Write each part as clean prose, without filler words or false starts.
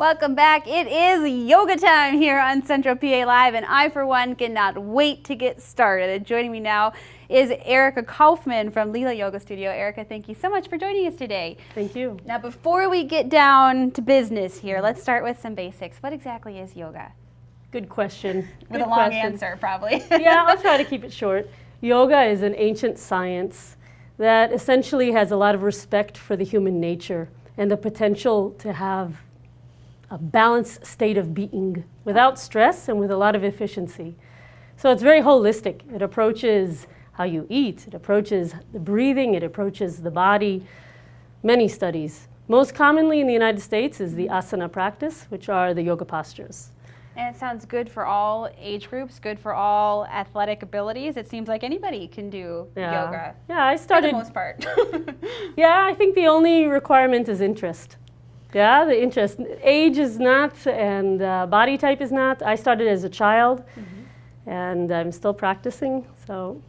Welcome back. It is yoga time here on Central PA Live, and I, for one, cannot wait to get started. And joining me now is Erica Kaufman from Lila Yoga Studio. Erica, thank you so much for joining us today. Thank you. Now, before we get down to business here, let's start with some basics. What exactly is yoga? Good question. With a long answer, probably. Yeah, I'll try to keep it short. Yoga is an ancient science that essentially has a lot of respect for the human nature and the potential to have a balanced state of being without stress and with a lot of efficiency. So it's very holistic. It approaches how you eat, it approaches the breathing, it approaches the body. Many studies. Most commonly in the United States is the asana practice, which are the yoga postures. And it sounds good for all age groups, good for all athletic abilities. It seems like anybody can do yoga. Yeah, I started. For the most part. Yeah, I think the only requirement is interest. Yeah, the interest. Age is not, and body type is not. I started as a child, and I'm still practicing. So.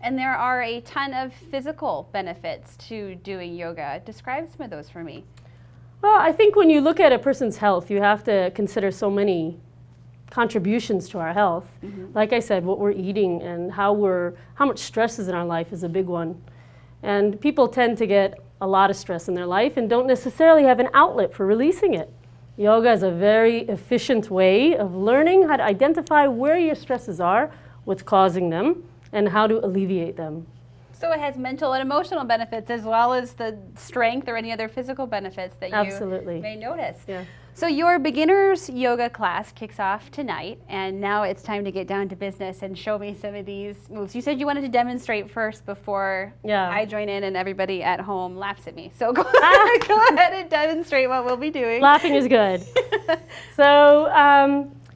And there are a ton of physical benefits to doing yoga. Describe some of those for me. Well, I think when you look at a person's health, you have to consider so many contributions to our health. Like I said, what we're eating and how much stress is in our life is a big one. And people tend to get a lot of stress in their life and don't necessarily have an outlet for releasing it. Yoga is a very efficient way of learning how to identify where your stresses are, what's causing them, and how to alleviate them. So it has mental and emotional benefits as well as the strength or any other physical benefits that you may notice. Yeah. So your beginner's yoga class kicks off tonight, and now it's time to get down to business and show me some of these moves. You said you wanted to demonstrate first before I join in and everybody at home laughs at me. So go ahead and demonstrate what we'll be doing. Laughing is good. So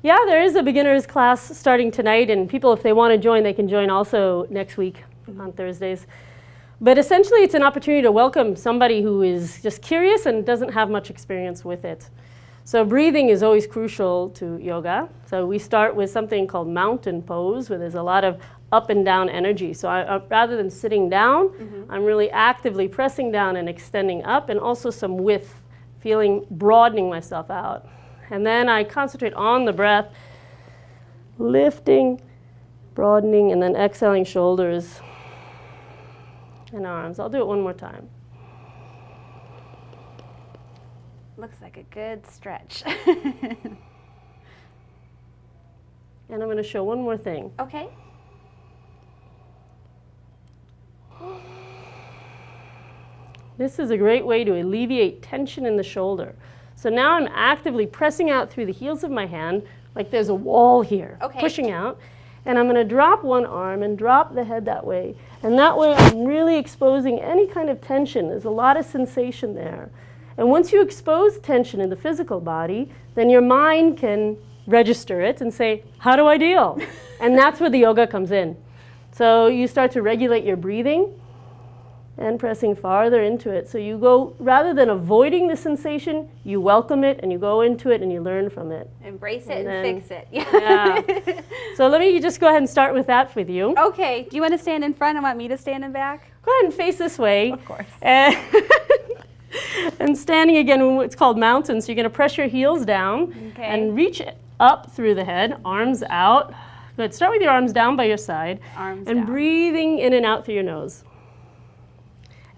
yeah, there is a beginner's class starting tonight, and people, if they want to join, they can join also next week on Thursdays. But essentially, it's an opportunity to welcome somebody who is just curious and doesn't have much experience with it. So breathing is always crucial to yoga. So we start with something called mountain pose, where there's a lot of up and down energy. So rather than sitting down, I'm really actively pressing down and extending up, and also some width, broadening myself out. And then I concentrate on the breath, lifting, broadening, and then exhaling shoulders and arms. I'll do it one more time. Looks like a good stretch. And I'm going to show one more thing. Okay. This is a great way to alleviate tension in the shoulder. So now I'm actively pressing out through the heels of my hand, like there's a wall here, pushing out. And I'm going to drop one arm and drop the head that way. And that way I'm really exposing any kind of tension. There's a lot of sensation there. And once you expose tension in the physical body, then your mind can register it and say, how do I deal? And that's where the yoga comes in. So you start to regulate your breathing and pressing farther into it. So you go, rather than avoiding the sensation, you welcome it and you go into it and you learn from it. Embrace it and fix it. Yeah. So let me just go ahead and start with that with you. Okay. Do you want to stand in front and want me to stand in back? Go ahead and face this way. Of course. And standing again in what's called mountain. So you're going to press your heels down and reach up through the head, arms out. Good. Start with your arms down by your side. Arms and down. Breathing in and out through your nose.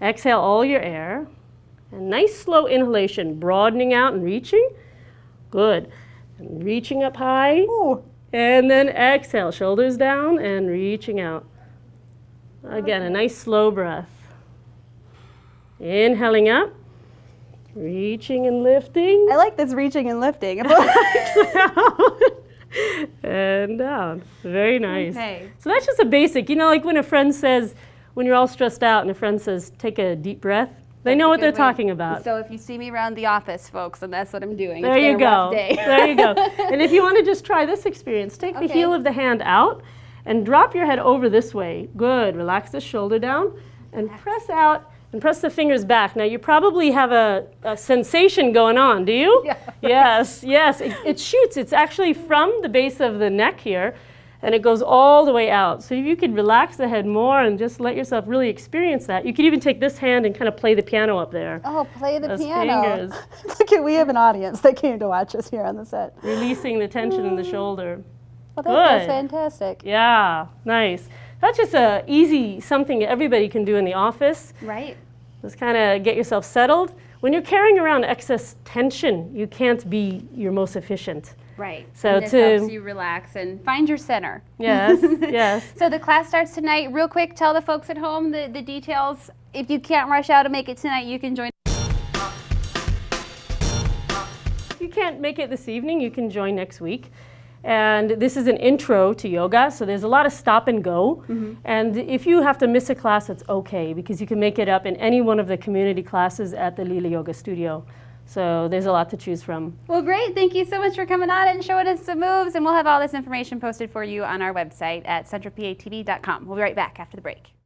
Exhale all your air. And nice slow inhalation, broadening out and reaching. Good. And reaching up high. Ooh. And then exhale, shoulders down and reaching out. Again, a nice slow breath. Inhaling up. Reaching and lifting. I like this reaching and lifting. And down. Very nice. Okay. So that's just a basic. You know, like when a friend says, when you're all stressed out and a friend says, take a deep breath, they know what they're talking about. So if you see me around the office, folks, then that's what I'm doing. There you go. There you go. And if you want to just try this experience, take the heel of the hand out and drop your head over this way. Good. Relax the shoulder down and press out. And press the fingers back. Now you probably have a sensation going on, do you? Yeah. Yes, yes. It shoots. It's actually from the base of the neck here. and it goes all the way out. So if you could relax the head more and just let yourself really experience that. You could even take this hand and kind of play the piano up there. Oh, play the Those piano. Fingers. Look at, we have an audience that came to watch us here on the set. Releasing the tension in the shoulder. Well, that's fantastic. Yeah, nice. That's just a easy something everybody can do in the office. Right. Just kind of get yourself settled. When you're carrying around excess tension, you can't be your most efficient. Right. So and this helps you relax and find your center. Yes, yes. So the class starts tonight. Real quick, tell the folks at home the details. If you can't rush out and make it tonight, you can join. If you can't make it this evening, you can join next week. And this is an intro to yoga, so there's a lot of stop and go. And if you have to miss a class, it's okay, because you can make it up in any one of the community classes at the Lila Yoga Studio. So there's a lot to choose from. Well, great. Thank you so much for coming on and showing us some moves. And we'll have all this information posted for you on our website at centralpatv.com. We'll be right back after the break.